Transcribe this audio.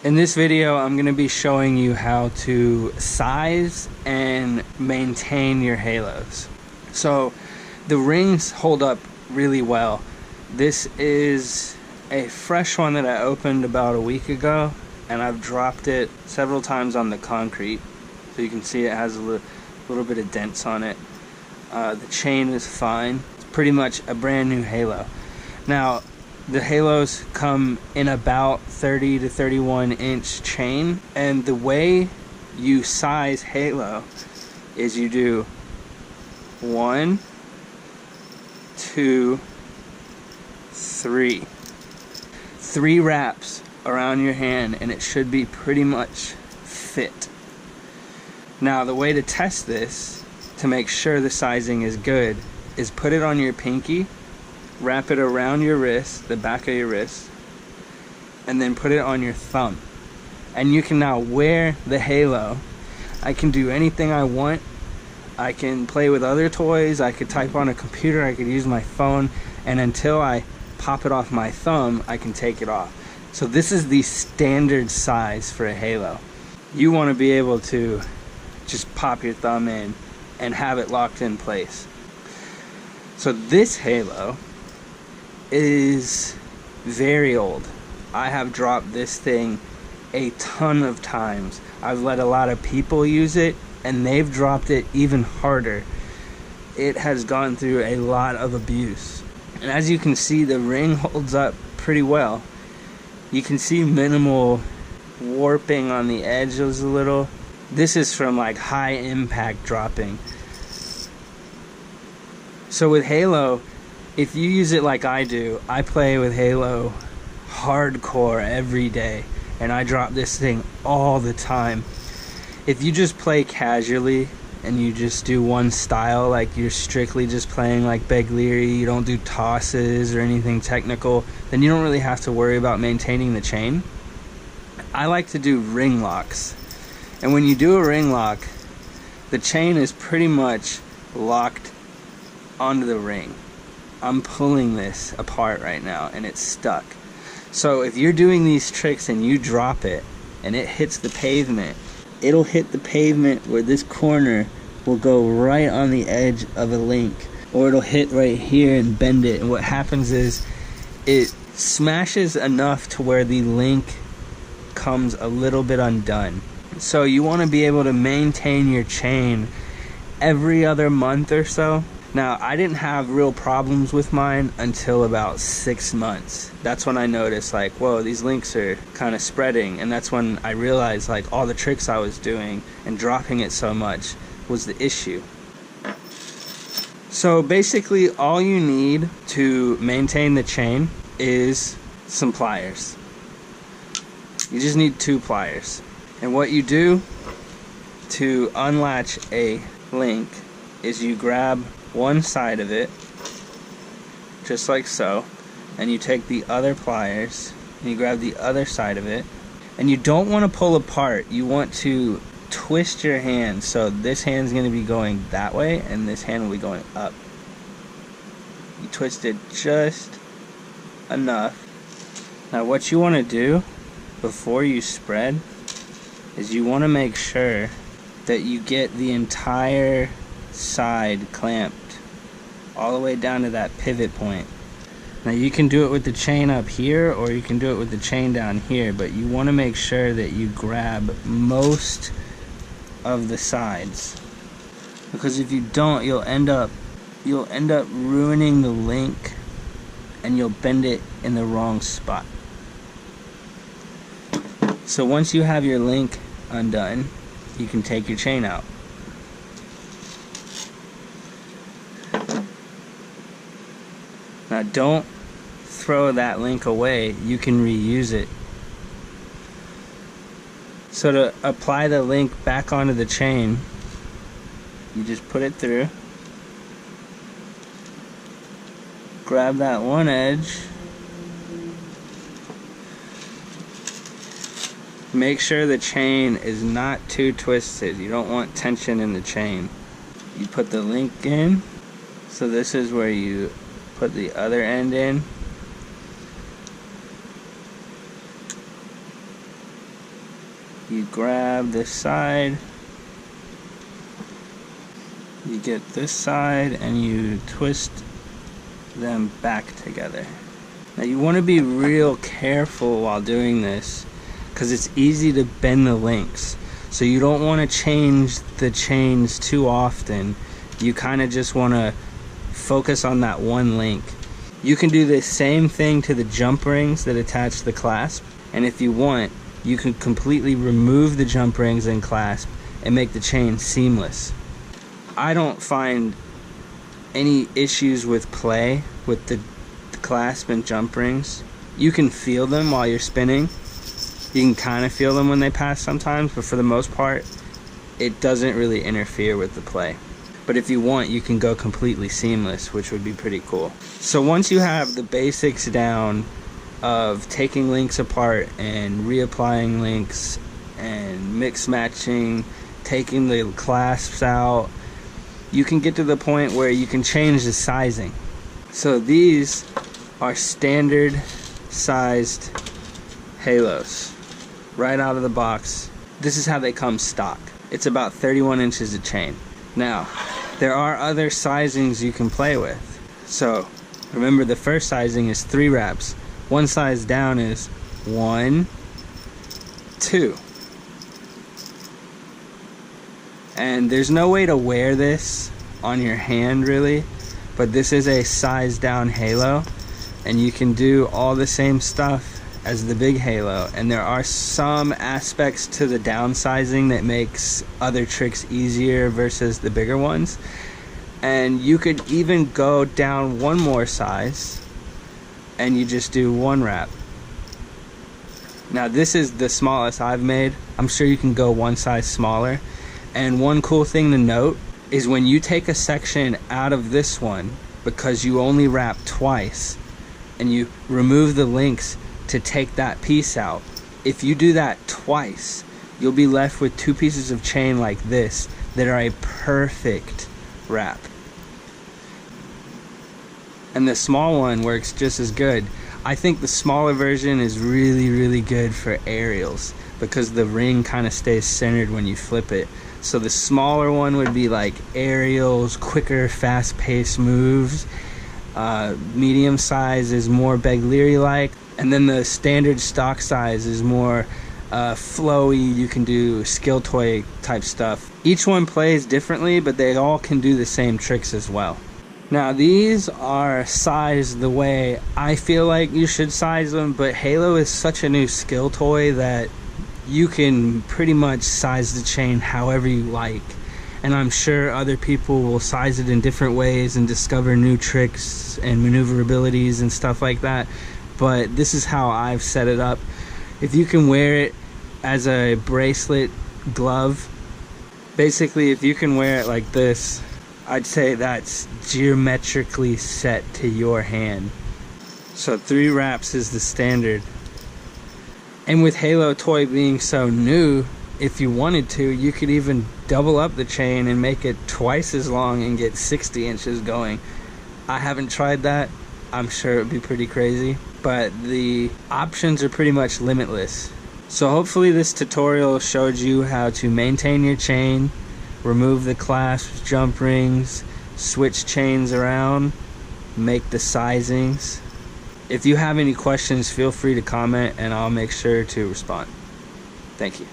In this video, I'm going to be showing you how to size and maintain your halos. So the rings hold up really well. This is a fresh one that I opened about a week ago, and I've dropped it several times on the concrete. So you can see it has a little bit of dents on it. The chain is fine. It's pretty much a brand new halo. Now, the halos come in about 30 to 31 inch chain, and the way you size halo is you do 1, 2, 3. 3 wraps around your hand, and it should be pretty much fit. Now, the way to test this to make sure the sizing is good is put it on your pinky, wrap it around your wrist, the back of your wrist, and then put it on your thumb. And you can now wear the halo. I can do anything I want. I can play with other toys, I could type on a computer, I could use my phone, and until I pop it off my thumb, I can take it off. So this is the standard size for a halo. You want to be able to just pop your thumb in and have it locked in place. So this halo is very old. I have dropped this thing a ton of times. I've let a lot of people use it, and they've dropped it even harder. It has gone through a lot of abuse. And as you can see, the ring holds up pretty well. You can see minimal warping on the edges a little. This is from like high impact dropping. So with Halo, if you use it like I do, I play with Halo hardcore every day, and I drop this thing all the time. If you just play casually and you just do one style, like you're strictly just playing like Begleri, you don't do tosses or anything technical, then you don't really have to worry about maintaining the chain. I like to do ring locks, and when you do a ring lock, the chain is pretty much locked onto the ring. I'm pulling this apart right now and it's stuck. So if you're doing these tricks and you drop it and it hits the pavement, it'll hit the pavement where this corner will go right on the edge of a link, or it'll hit right here and bend it, and what happens is it smashes enough to where the link comes a little bit undone. So you want to be able to maintain your chain every other month or so. Now, I didn't have real problems with mine until about 6 months. That's when I noticed, like, whoa, these links are kind of spreading. And that's when I realized, like, all the tricks I was doing and dropping it so much was the issue. So basically, all you need to maintain the chain is some pliers. You just need 2 pliers. And what you do to unlatch a link is you grab one side of it, just like so, and you take the other pliers and you grab the other side of it, and you don't want to pull apart. You want to twist your hand, so this hand's going to be going that way and this hand will be going up. You twist it just enough. Now what you want to do before you spread is you want to make sure that you get the entire side clamped all the way down to that pivot point. Now you can do it with the chain up here, or you can do it with the chain down here, but you want to make sure that you grab most of the sides, because if you don't, you'll end up ruining the link and you'll bend it in the wrong spot. So once you have your link undone, you can take your chain out. Now don't throw that link away, you can reuse it. So to apply the link back onto the chain, you just put it through, grab that one edge, make sure the chain is not too twisted. You don't want tension in the chain. You put the link in, so this is where you put the other end in. you grab this side, you get this side, and you twist them back together. Now you want to be real careful while doing this because it's easy to bend the links. So you don't want to change the chains too often. You kind of just want to focus on that one link. You can do the same thing to the jump rings that attach the clasp, and if you want, you can completely remove the jump rings and clasp and make the chain seamless. I don't find any issues with play with the clasp and jump rings. You can feel them while you're spinning. You can kind of feel them when they pass sometimes, but for the most part, it doesn't really interfere with the play. But if you want, you can go completely seamless, which would be pretty cool. So once you have the basics down of taking links apart and reapplying links and mix matching, taking the clasps out, you can get to the point where you can change the sizing. So these are standard sized halos right out of the box. This is how they come stock. It's about 31 inches of chain. Now, there are other sizings you can play with. So remember, the first sizing is 3 wraps. One size down is 1, 2. And there's no way to wear this on your hand really, but this is a size down halo, and you can do all the same stuff as the big halo, and there are some aspects to the downsizing that makes other tricks easier versus the bigger ones. And you could even go down one more size and you just do 1 wrap. Now this is the smallest I've made. I'm sure you can go one size smaller. And one cool thing to note is when you take a section out of this one, because you only wrap twice, and you remove the links to take that piece out, if you do that twice, you'll be left with 2 pieces of chain like this that are a perfect wrap. And the small one works just as good. I think the smaller version is really good for aerials because the ring kind of stays centered when you flip it. So the smaller one would be like aerials, quicker, fast-paced moves. Medium size is more Begleri like, and then the standard stock size is more flowy. You can do skill toy type stuff. Each one plays differently, but they all can do the same tricks as well. Now these are sized the way I feel like you should size them, but Halo is such a new skill toy that you can pretty much size the chain however you like. And I'm sure other people will size it in different ways and discover new tricks and maneuverabilities and stuff like that. But this is how I've set it up. If you can wear it as a bracelet glove, basically if you can wear it like this, I'd say that's geometrically set to your hand. So 3 wraps is the standard. And with Halo toy being so new, if you wanted to, you could even double up the chain and make it twice as long and get 60 inches going. I haven't tried that. I'm sure it would be pretty crazy, but the options are pretty much limitless. So hopefully this tutorial showed you how to maintain your chain, remove the clasps, jump rings, switch chains around, make the sizings. If you have any questions, feel free to comment and I'll make sure to respond. Thank you.